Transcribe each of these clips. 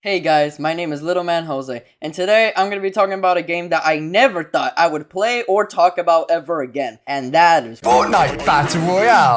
Hey guys, my name is Little Man Jose, and today I'm going to be talking about a game that I never thought I would play or talk about ever again, and that is Fortnite Battle Royale.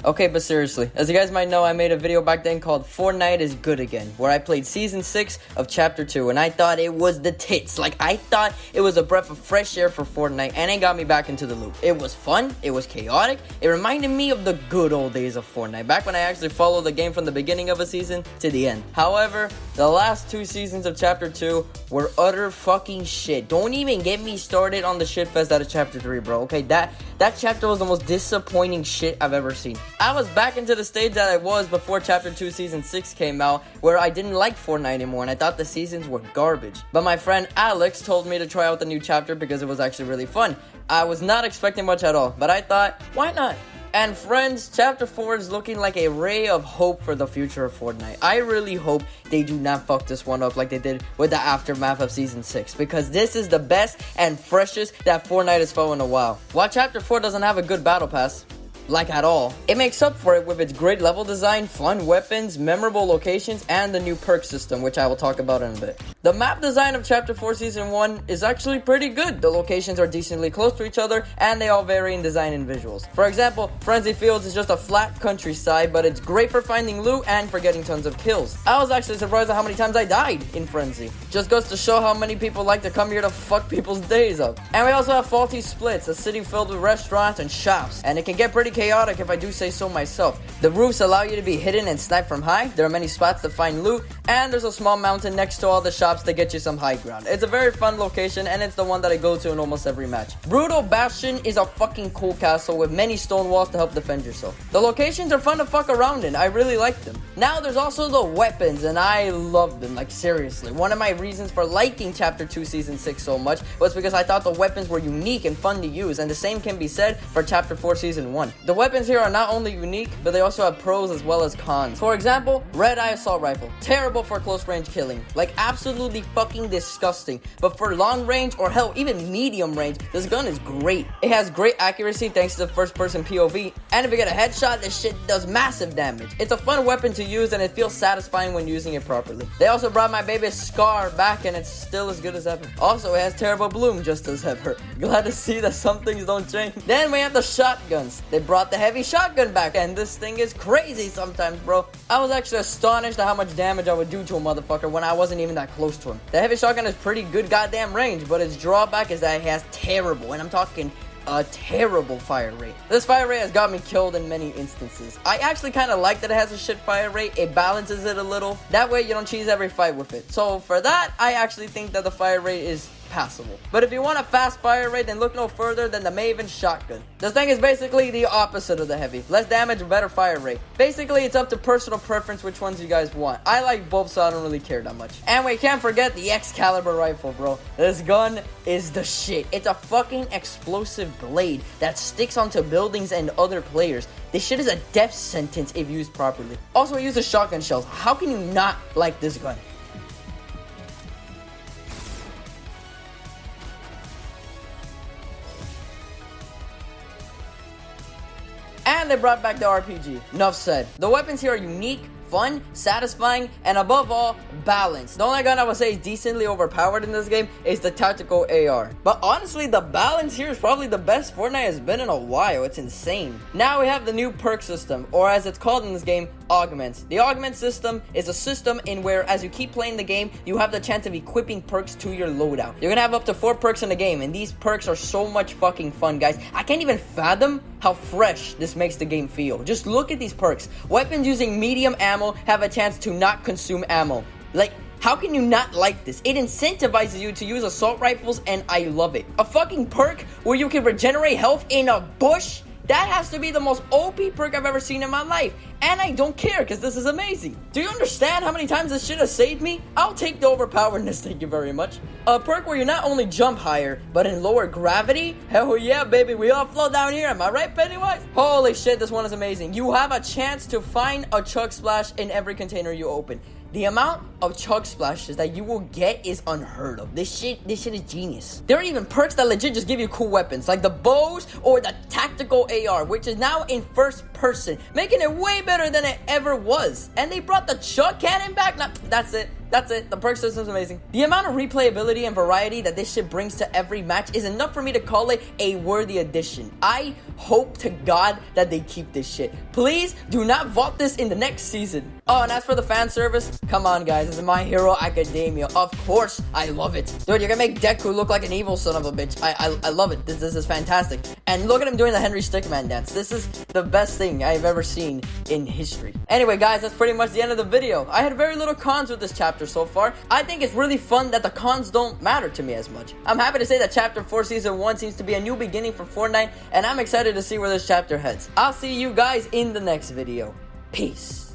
Okay, but seriously, as you guys might know, I made a video back then called Fortnite is Good Again, where I played Season 6 of Chapter 2, and I thought it was the tits. Like, I thought it was a breath of fresh air for Fortnite, and it got me back into the loop. It was fun, it was chaotic, it reminded me of the good old days of Fortnite, back when I actually followed the game from the beginning of a season to the end. However, the last two seasons of Chapter 2 were utter fucking shit. Don't even get me started on the shitfest out of Chapter 3, bro, okay? That chapter was the most disappointing shit I've ever seen. I was back into the stage that I was before Chapter 2 Season 6 came out, where I didn't like Fortnite anymore and I thought the seasons were garbage. But my friend Alex told me to try out the new chapter because it was actually really fun. I was not expecting much at all, but I thought, why not? And friends, Chapter 4 is looking like a ray of hope for the future of Fortnite. I really hope they do not fuck this one up like they did with the aftermath of Season 6, because this is the best and freshest that Fortnite has felt in a while. While Chapter 4 doesn't have a good battle pass, like at all, it makes up for it with its great level design, fun weapons, memorable locations, and the new perk system, which I will talk about in a bit. The map design of Chapter 4 Season 1 is actually pretty good. The locations are decently close to each other, and they all vary in design and visuals. For example, Frenzy Fields is just a flat countryside, but it's great for finding loot and for getting tons of kills. I was actually surprised at how many times I died in Frenzy. Just goes to show how many people like to come here to fuck people's days up. And we also have Faulty Splits, a city filled with restaurants and shops, and it can get pretty chaotic if I do say so myself. The roofs allow you to be hidden and snipe from high, there are many spots to find loot, and there's a small mountain next to all the shops to get you some high ground. It's a very fun location, and it's the one that I go to in almost every match. Brutal Bastion is a fucking cool castle with many stone walls to help defend yourself. The locations are fun to fuck around in, I really like them. Now there's also the weapons, and I love them, like seriously. One of my reasons for liking Chapter 2 Season 6 so much was because I thought the weapons were unique and fun to use, and the same can be said for Chapter 4 Season 1. The weapons here are not only unique, but they also have pros as well as cons. For example, Red Eye Assault Rifle. Terrible for close range killing. Like absolutely fucking disgusting. But for long range, or hell, even medium range, this gun is great. It has great accuracy thanks to the first person POV, and if you get a headshot, this shit does massive damage. It's a fun weapon to use, and it feels satisfying when using it properly. They also brought my baby Scar back, and it's still as good as ever. Also, it has Terrible Bloom just as ever. Glad to see that some things don't change. Then we have the shotguns. They brought the heavy shotgun back, and this thing is crazy sometimes, bro. I was actually astonished at how much damage I would do to a motherfucker when I wasn't even that close to him. The heavy shotgun is pretty good goddamn range, but its drawback is that it has terrible, and I'm talking a terrible fire rate. This fire rate has got me killed in many instances. I actually kind of like that it has a shit fire rate. It balances it a little. That way you don't cheese every fight with it. So for that, I actually think that the fire rate is passable. But if you want a fast fire rate, then look no further than the Maven shotgun. This thing is basically the opposite of the heavy. Less damage, better fire rate. Basically, it's up to personal preference which ones you guys want. I like both, so I don't really care that much. And we can't forget the Excalibur rifle, bro. This gun is the shit. It's a fucking explosive blade that sticks onto buildings and other players. This shit is a death sentence if used properly. Also, it uses shotgun shells. How can you not like this gun? And they brought back the RPG. Enough said. The weapons here are unique, fun, satisfying, and above all, balanced. The only gun I would say is decently overpowered in this game is the tactical AR. But honestly, the balance here is probably the best Fortnite has been in a while. It's insane. Now we have the new perk system, or as it's called in this game, augments. The augment system is a system in where as you keep playing the game, you have the chance of equipping perks to your loadout. You're gonna have up to 4 perks in the game, and these perks are so much fucking fun, guys. I can't even fathom how fresh this makes the game feel. Just look at these perks. Weapons using medium ammo have a chance to not consume ammo. Like, how can you not like this? It incentivizes you to use assault rifles, and I love it. A fucking perk where you can regenerate health in a bush? That has to be the most OP perk I've ever seen in my life. And I don't care, because this is amazing. Do you understand how many times this shit has saved me? I'll take the overpoweredness, thank you very much. A perk where you not only jump higher, but in lower gravity? Hell yeah, baby, we all float down here, am I right, Pennywise? Holy shit, this one is amazing. You have a chance to find a chug splash in every container you open. The amount of chug splashes that you will get is unheard of. This shit is genius. There are even perks that legit just give you cool weapons, like the bows or the tactical AR, which is now in first person, making it way better better than it ever was. And they brought the Chuck Cannon back. Now, that's it. That's it. The perk system's amazing. The amount of replayability and variety that this shit brings to every match is enough for me to call it a worthy addition. I hope to God that they keep this shit. Please do not vault this in the next season. Oh, and as for the fan service, come on, guys. This is My Hero Academia. Of course, I love it. Dude, you're gonna make Deku look like an evil son of a bitch. I love it. This is fantastic. And look at him doing the Henry Stickman dance. This is the best thing I've ever seen in history. Anyway, guys, that's pretty much the end of the video. I had very little cons with this chapter so far. I think it's really fun that the cons don't matter to me as much. I'm happy to say that chapter 4 season 1 seems to be a new beginning for Fortnite, and I'm excited to see where this chapter heads. I'll see you guys in the next video. Peace.